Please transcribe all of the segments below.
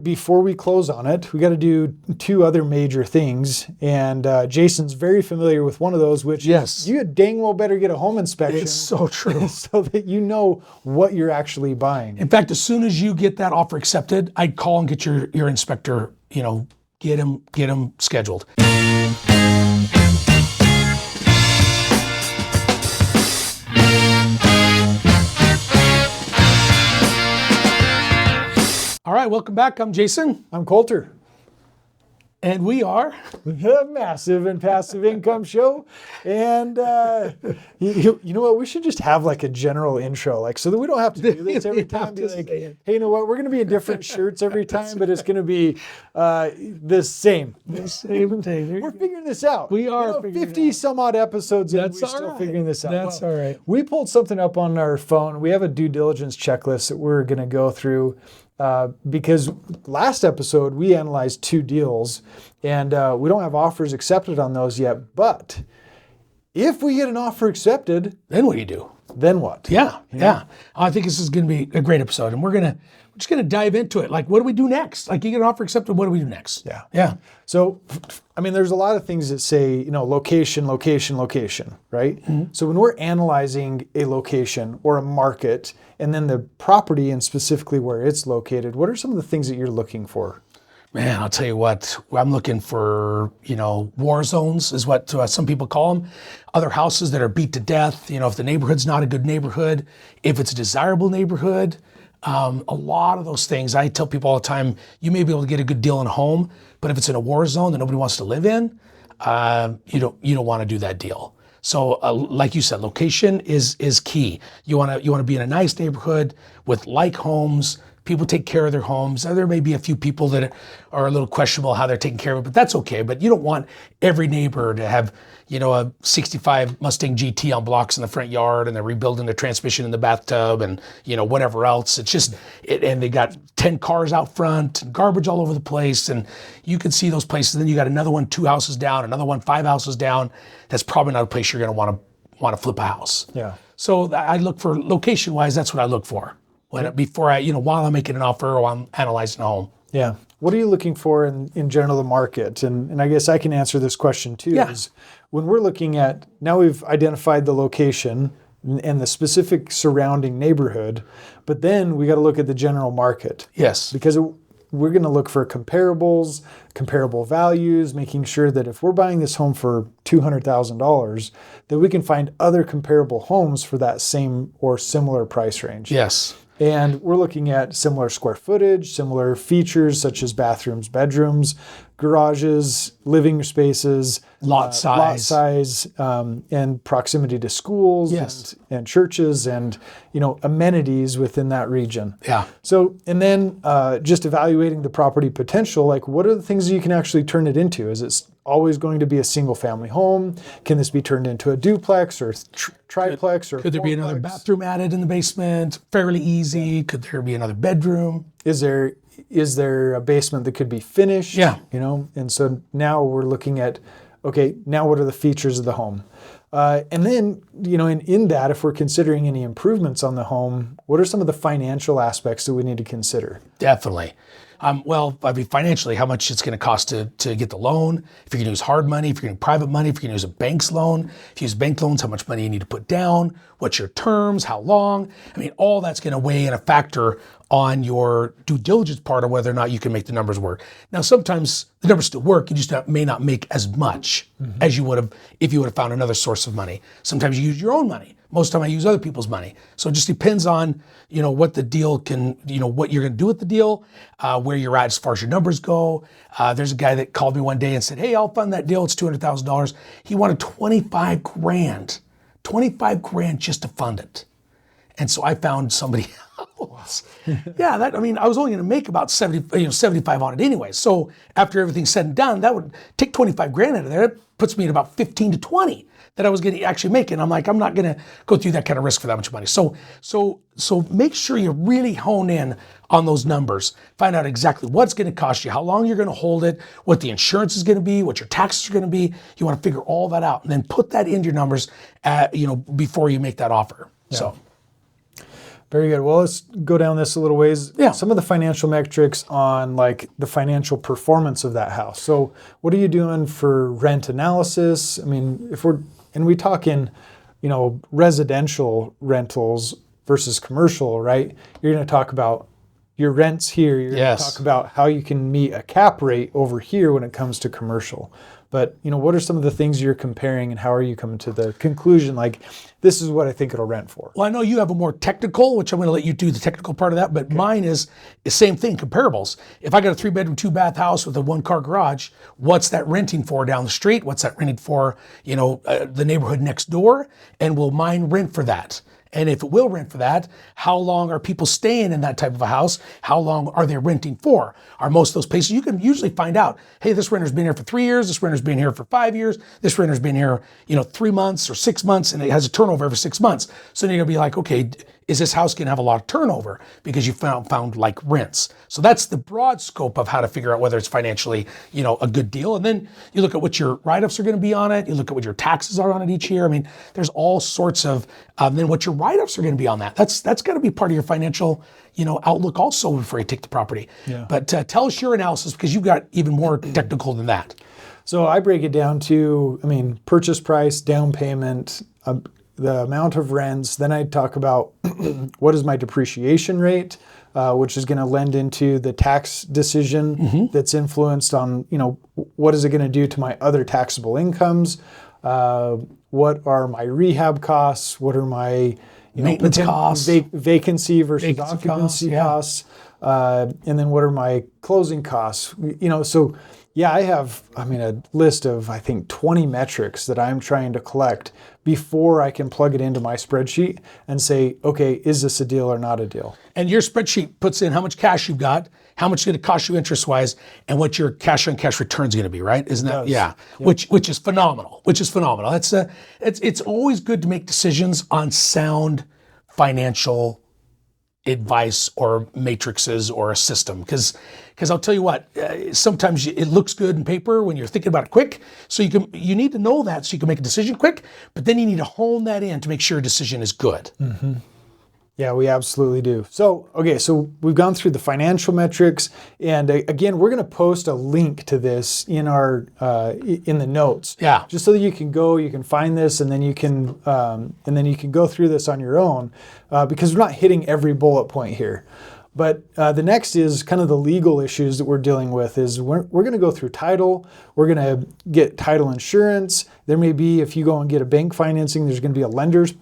before we close on it, we got to do two other major things. And Jason's very familiar with one of those, which Yes. you dang well better get a home inspection. It's so true. So that you know what you're actually buying. In fact, as soon as you get that offer accepted, I'd call and get your inspector, get him scheduled. All right, welcome back. I'm Jason. I'm Colter. And we are The Massive and Passive Income Show. And you know what? We should just have like a general intro, like so that we don't have to do this every time. Be like, hey, you know what? We're going to be in different shirts every time, but it's going to be the same. the same thing. We're figuring this out. We are figuring 50 it out. some odd episodes in, That's we're all still right. figuring this out. That's all right. We pulled something up on our phone. We have a due diligence checklist that we're going to go through. Because last episode we analyzed 2 deals and we don't have offers accepted on those yet. But if we get an offer accepted, Then what do you do? then what? Yeah. I think this is going to be a great episode, and we're just going to dive into it. Like, what do we do next? Like, you get an offer accepted, what do we do next? Yeah. So, I mean, there's a lot of things that say, location, location, location, right? Mm-hmm. So when we're analyzing a location or a market and then the property and specifically where it's located, what are some of the things that you're looking for? Man, I'll tell you what, I'm looking for, war zones is what some people call them. Other houses that are beat to death, if the neighborhood's not a good neighborhood, if it's a desirable neighborhood, a lot of those things. I tell people all the time, you may be able to get a good deal in a home, but if it's in a war zone that nobody wants to live in, you don't want to do that deal. So like you said, location is key. You want to be in a nice neighborhood with like homes. People take care of their homes. There may be a few people that are a little questionable how they're taking care of it, but that's okay. But you don't want every neighbor to have, a 65 Mustang GT on blocks in the front yard and they're rebuilding the transmission in the bathtub and, whatever else. It's just, and they got 10 cars out front and garbage all over the place. And you can see those places. Then you got another one 2 houses down, another one 5 houses down. That's probably not a place you're going to want to flip a house. Yeah. So I look for location wise, that's what I look for. Before while I'm making an offer or I'm analyzing a home. Yeah. What are you looking for in general the market? And I guess I can answer this question too. Yeah. Is when we're looking at, now we've identified the location and the specific surrounding neighborhood, but then we got to look at the general market. Yes. Because we're going to look for comparables, comparable values, making sure that if we're buying this home for $200,000, that we can find other comparable homes for that same or similar price range. Yes. And we're looking at similar square footage, similar features such as bathrooms, bedrooms, garages, living spaces, lot size, and proximity to schools, yes, and churches, and amenities within that region. Yeah. So, and then just evaluating the property potential, like what are the things that you can actually turn it into? Is it always going to be a single family home? Can this be turned into a duplex or triplex? Could there be another bathroom added in the basement? Fairly easy. Could there be another bedroom? Is there a basement that could be finished? Yeah. And so now we're looking at, okay, now what are the features of the home? And then, in that, if we're considering any improvements on the home, what are some of the financial aspects that we need to consider? Definitely. Financially, how much it's going to cost to get the loan, if you're going to use hard money, if you're going to private money, if you're going to use a bank's loan, if you use bank loans, how much money you need to put down, what's your terms, how long. All that's going to weigh in a factor on your due diligence part of whether or not you can make the numbers work. Now, sometimes the numbers still work, you just may not make as much as you would have if you would have found another source of money. Sometimes you use your own money. Most of the time I use other people's money. So it just depends on, what the deal can, what you're going to do with the deal, where you're at as far as your numbers go. There's a guy that called me one day and said, hey, I'll fund that deal. It's $200,000. He wanted 25 grand just to fund it. And so I found somebody else. Yeah, I was only going to make about 75 on it anyway. So after everything's said and done, that would take 25 grand out of there. It puts me at about 15 to 20 that I was going to actually make. And I'm like, I'm not going to go through that kind of risk for that much money. So make sure you really hone in on those numbers. Find out exactly what's going to cost you, how long you're going to hold it, what the insurance is going to be, what your taxes are going to be. You want to figure all that out and then put that into your numbers, before you make that offer. Yeah. So. Very good. Well, let's go down this a little ways. Yeah. Some of the financial metrics on like the financial performance of that house. So what are you doing for rent analysis? I mean, we talk in, residential rentals versus commercial, right? You're going to talk about your rents here. You're going to talk about how you can meet a cap rate over here when it comes to commercial. But, what are some of the things you're comparing and how are you coming to the conclusion, like, this is what I think it'll rent for? Well, I know you have a more technical, which I'm going to let you do the technical part of that, but mine is the same thing, comparables. If I got a 3-bedroom, 2-bath house with a 1-car garage, what's that renting for down the street? What's that renting for, the neighborhood next door? And will mine rent for that? And if it will rent for that, how long are people staying in that type of a house? How long are they renting for? Are most of those places, you can usually find out, hey, this renter's been here for 3 years, this renter's been here for 5 years, this renter's been here, 3 months or 6 months, and it has a turnover every 6 months. So then you're gonna be like, okay, is this house gonna have a lot of turnover because you found like rents? So that's the broad scope of how to figure out whether it's financially, a good deal. And then you look at what your write-ups are gonna be on it, you look at what your taxes are on it each year. I mean, there's all sorts of, then what your write-ups are gonna be on that. That's gotta be part of your financial, outlook also before you take the property. Yeah. But tell us your analysis because you've got even more technical than that. So I break it down to, purchase price, down payment, the amount of rents. Then I talk about what is my depreciation rate, which is going to lend into the tax decision that's influenced on, what is it going to do to my other taxable incomes? What are my rehab costs? What are my maintenance costs? Vacancy versus occupancy costs? And then what are my closing costs? So yeah, I have, a list of, I think, 20 metrics that I'm trying to collect before I can plug it into my spreadsheet and say, okay, is this a deal or not a deal? And your spreadsheet puts in how much cash you've got, how much it's going to cost you interest-wise, and what your cash-on-cash return is going to be, right? Isn't that? Yeah. Yep. Which is phenomenal. That's it's always good to make decisions on sound financial advice or matrices or a system because I'll tell you what, sometimes it looks good in paper when you're thinking about it quick, so you need to know that so you can make a decision quick, but then you need to hone that in to make sure a decision is good. Mm-hmm. Yeah, we absolutely do. So we've gone through the financial metrics, and again, we're going to post a link to this in our in the notes. Yeah. Just so that you can find this, and then you can go through this on your own, because we're not hitting every bullet point here. But the next is kind of the legal issues that we're dealing with. Is we're going to go through title. We're going to get title insurance. There may be, if you go and get a bank financing, there's going to be a lender's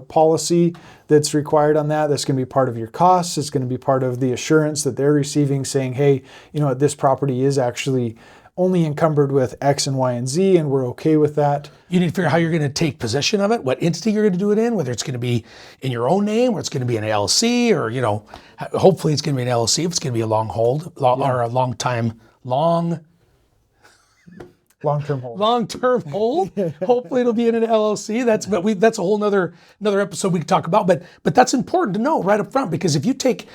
policy that's required on that. That's going to be part of your costs. It's going to be part of the assurance that they're receiving, saying, hey, this property is actually only encumbered with X and Y and Z, and we're okay with that. You need to figure out how you're going to take possession of it, what entity you're going to do it in, whether it's going to be in your own name or it's going to be an LLC, or hopefully it's going to be an LLC if it's going to be a or a long-term hold. Hopefully it'll be in an LLC. That's a whole nother episode we could talk about. But that's important to know right up front, because if you take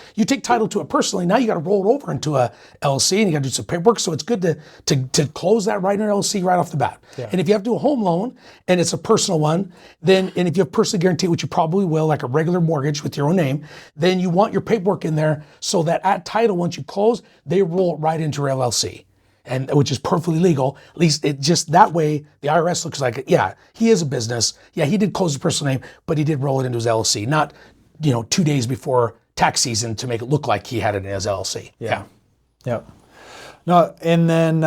title to it personally, now you got to roll it over into a LLC and you got to do some paperwork. So it's good to close that right in an LLC right off the bat. Yeah. And if you have to do a home loan and it's a personal one, and if you have personally guaranteed, which you probably will, like a regular mortgage with your own name, then you want your paperwork in there so that at title, once you close, they roll it right into your LLC. And which is perfectly legal. At least it just that way the IRS looks like, yeah, he is a business. Yeah, he did close his personal name, but he did roll it into his LLC, not 2 days before tax season to make it look like he had it in his LLC. Yeah. No, and then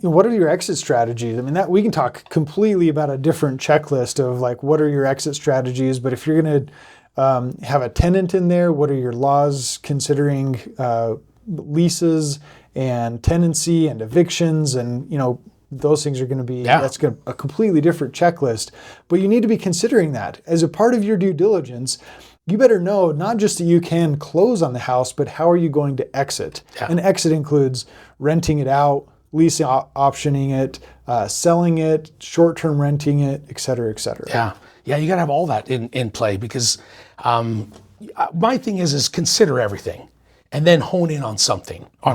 what are your exit strategies? I mean, that we can talk completely about a different checklist of like what are your exit strategies. But if you're going to have a tenant in there, what are your laws considering leases and tenancy and evictions, and those things are going to be, that's a completely different checklist. But you need to be considering that as a part of your due diligence. You better know not just that you can close on the house, but how are you going to exit? Yeah. And exit includes renting it out, leasing, optioning it, selling it, short-term renting it, et cetera, et cetera. Yeah, you got to have all that in play, because my thing is consider everything. And then hone in on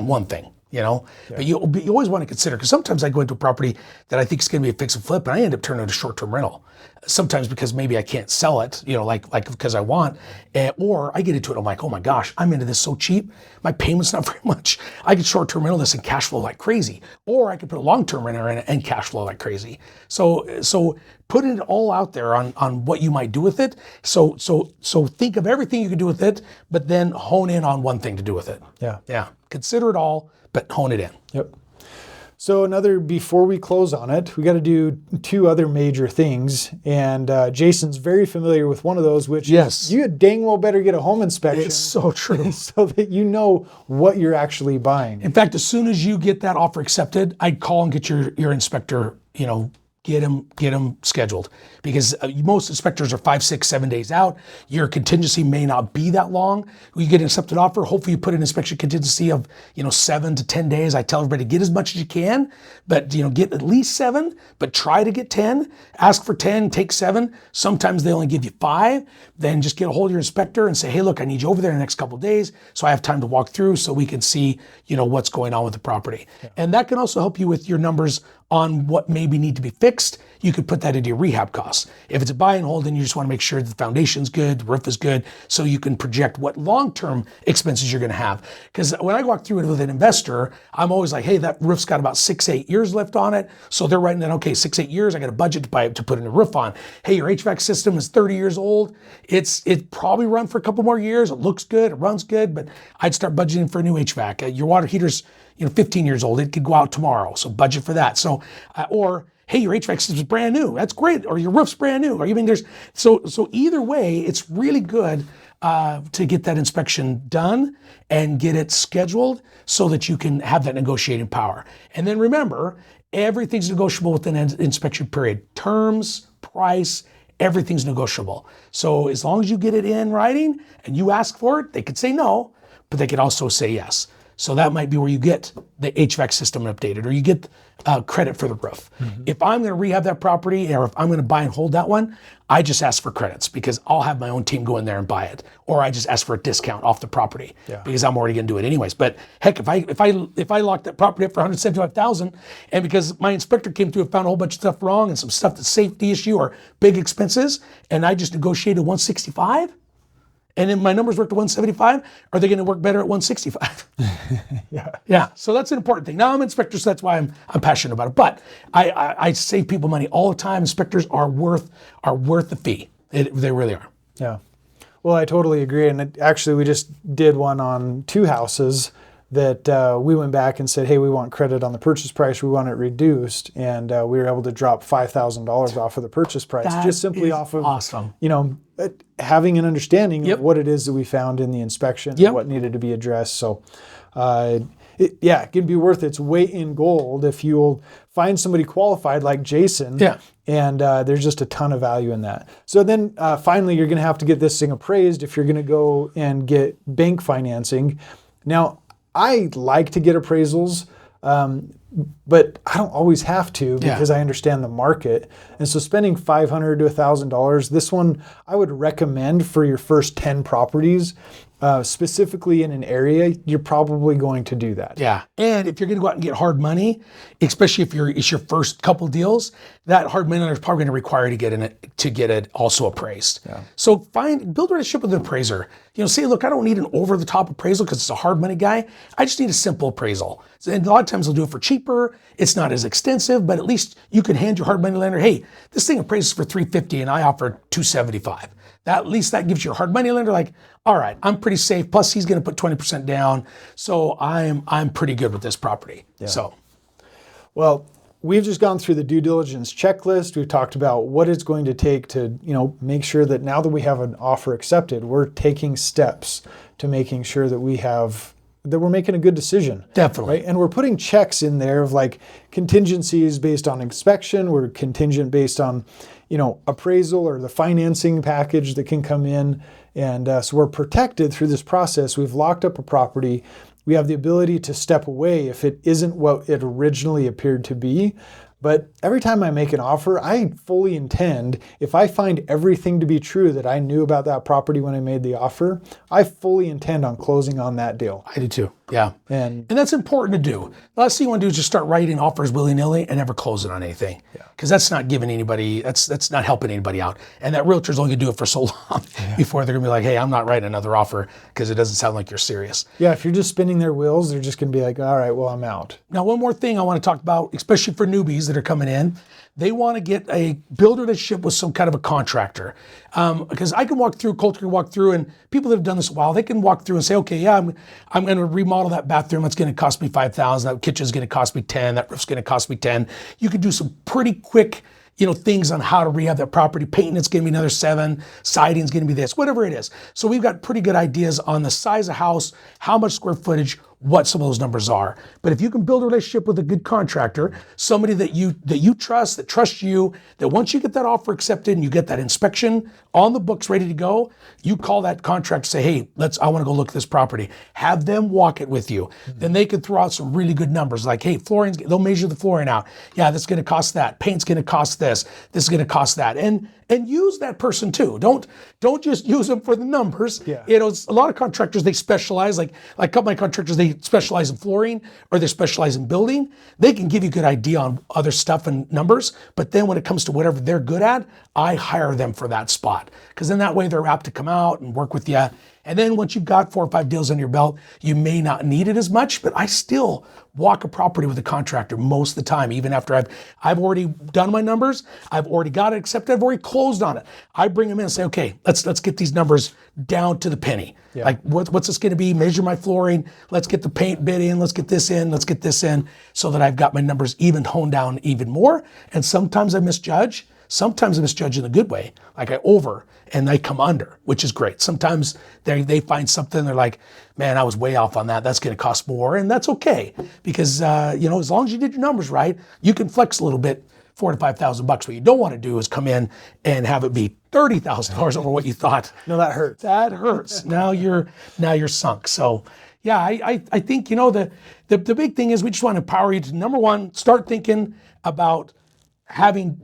one thing, But you always want to consider, because sometimes I go into a property that I think is going to be a fix and flip, and I end up turning it a short-term rental. Sometimes because maybe I can't sell it, like because I want, or I get into it, I'm like, oh my gosh, I'm into this so cheap, my payment's not very much. I could short-term rental this and cash flow like crazy, or I could put a long-term renter in it and cash flow like crazy. So putting it all out there on what you might do with it. So think of everything you can do with it, but then hone in on one thing to do with it. Yeah. Consider it all, but hone it in. Yep. So before we close on it, we got to do two other major things. And Jason's very familiar with one of those, which is you dang well better get a home inspection. It's so true. So that you know what you're actually buying. In fact, as soon as you get that offer accepted, I'd call and get your inspector, get them scheduled, because most inspectors are 5, 6, 7 days out. Your contingency may not be that long. You get an accepted offer. Hopefully you put an inspection contingency of 7 to 10 days. I tell everybody, get as much as you can, but get at least 7, but try to get 10. Ask for 10, take 7. Sometimes they only give you 5. Then just get a hold of your inspector and say, hey, look, I need you over there in the next couple of days, so I have time to walk through so we can see what's going on with the property. Yeah. And that can also help you with your numbers on what maybe need to be fixed. You could put that into your rehab costs. If it's a buy and hold, then you just want to make sure the foundation's good, the roof is good, so you can project what long-term expenses you're going to have. Because when I walk through it with an investor, I'm always like, hey, that roof's got about 6, 8 years left on it. So they're writing down, okay, 6, 8 years, I got a budget to put a new roof on. Hey, your HVAC system is 30 years old. It probably run for a couple more years. It looks good, it runs good, but I'd start budgeting for a new HVAC. Your water heater's 15 years old. It could go out tomorrow, so budget for that. So, or hey, your HVAC system is brand new. That's great. Or your roof's brand new. Or so either way, it's really good to get that inspection done and get it scheduled so that you can have that negotiating power. And then remember, everything's negotiable within an inspection period. Terms, price, everything's negotiable. So as long as you get it in writing and you ask for it, they could say no, but they could also say yes. So that might be where you get the HVAC system updated, or you get credit for the roof. Mm-hmm. If I'm going to rehab that property, or if I'm going to buy and hold that one, I just ask for credits, because I'll have my own team go in there and buy it, or I just ask for a discount off the property because I'm already going to do it anyways. But heck, if I lock that property up for $175,000, and because my inspector came through and found a whole bunch of stuff wrong and some stuff that's safety issue or big expenses, and I just negotiated $165. And then my numbers work to 175, are they going to work better at 165? Yeah. So that's an important thing. Now I'm an inspector, so that's why I'm passionate about it. But I save people money all the time. Inspectors are worth the fee. They really are. Yeah. Well, I totally agree. And actually, we just did one on 2 houses that we went back and said, hey, we want credit on the purchase price. We want it reduced. And we were able to drop $5,000 off of the purchase price, just simply off of awesome. Having an understanding of what it is that we found in the inspection and what needed to be addressed. So it can be worth its weight in gold if you'll find somebody qualified like Jason. Yeah. And there's just a ton of value in that. So then finally, you're going to have to get this thing appraised if you're going to go and get bank financing. Now, I like to get appraisals, but I don't always have to because I understand the market. And so spending $500 to $1,000, this one I would recommend for your first 10 properties. Specifically in an area, you're probably going to do that. Yeah, and if you're going to go out and get hard money, especially if it's your first couple deals, that hard money is probably going to require you to get it also appraised. Yeah. So build a relationship with an appraiser. Say, look, I don't need an over-the-top appraisal because it's a hard money guy. I just need a simple appraisal. And a lot of times they'll do it for cheaper. It's not as extensive, but at least you can hand your hard money lender, hey, this thing appraises for $350 and I offer $275. At least that gives your hard money lender like, all right, I'm pretty safe. Plus, he's going to put 20% down, so I'm pretty good with this property. Yeah. So, well, we've just gone through the due diligence checklist. We've talked about what it's going to take to make sure that now that we have an offer accepted, we're taking steps to making sure that we're making a good decision. Definitely. Right? And we're putting checks in there of like contingencies based on inspection. We're contingent based on appraisal or the financing package that can come in. And so we're protected through this process. We've locked up a property. We have the ability to step away if it isn't what it originally appeared to be. But every time I make an offer, I fully intend, if I find everything to be true that I knew about that property when I made the offer, I fully intend on closing on that deal. I do too. Yeah. And that's important to do. The last thing you want to do is just start writing offers willy-nilly and never closing on anything. Because that's not giving anybody, that's not helping anybody out. And that realtor's only gonna do it for so long before they're gonna be like, hey, I'm not writing another offer because it doesn't sound like you're serious. yeah, if you're just spinning their wheels, they're just gonna be like, all right, well, I'm out. Now, one more thing I want to talk about, especially for newbies that are coming in, they want to get a build relationship with some kind of a contractor. Because I can walk through, Colter can walk through, and people that have done this a while, they can walk through and say, okay, yeah, I'm going to remodel that bathroom. It's going to cost me $5,000. That kitchen's going to cost me 10. That roof's going to cost me 10. You can do some pretty quick, things on how to rehab that property. Painting, it's going to be another 7. Siding's going to be this, whatever it is. So we've got pretty good ideas on the size of house, how much square footage, what some of those numbers are. But if you can build a relationship with a good contractor, somebody that you trust, that trusts you, that once you get that offer accepted and you get that inspection on the books ready to go, you call that contractor, say, hey, I want to go look at this property. Have them walk it with you. Then they can throw out some really good numbers like, hey, they'll measure the flooring out. Yeah, that's going to cost that. Paint's going to cost this. This is going to cost that. And use that person too. Don't just use them for the numbers. Yeah. A lot of contractors, they specialize, like a couple of my contractors, they specialize in flooring or they specialize in building. They can give you a good idea on other stuff and numbers, but then when it comes to whatever they're good at, I hire them for that spot. Because then that way they're apt to come out and work with you. And then once you've got 4 or 5 deals under your belt, you may not need it as much, but I still walk a property with a contractor most of the time, even after I've already done my numbers, I've already got it accepted, I've already closed on it. I bring them in and say, okay, let's get these numbers down to the penny. Yeah. Like what's this gonna be? Measure my flooring, let's get the paint bid in, let's get this in, so that I've got my numbers even honed down even more. And sometimes I misjudge. Sometimes I misjudge in a good way, like I over and they come under, which is great. Sometimes they find something, they're like, man, I was way off on that. That's going to cost more. And that's okay because, as long as you did your numbers right, you can flex a little bit, $4,000 to $5,000. What you don't want to do is come in and have it be $30,000 over what you thought. No, that hurts. That hurts. Now you're sunk. So yeah, I think, the big thing is we just want to empower you to, number one, start thinking about having,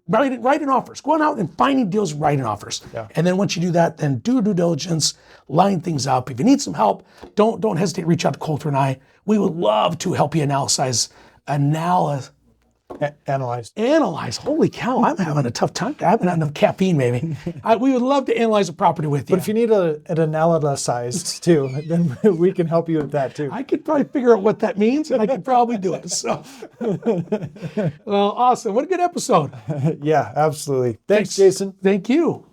writing offers, going out and finding deals, writing offers. Yeah. And then once you do that, then do due diligence, line things up. If you need some help, don't hesitate to reach out to Colter and I. We would love to help you analyze. Holy cow, I'm having a tough time. I haven't had enough caffeine, maybe. We would love to analyze a property with you. But if you need an analyzed too, then we can help you with that too. I could probably figure out what that means, and I could probably do it. So, well, awesome. What a good episode. Yeah, absolutely. Thanks, Jason. Thank you.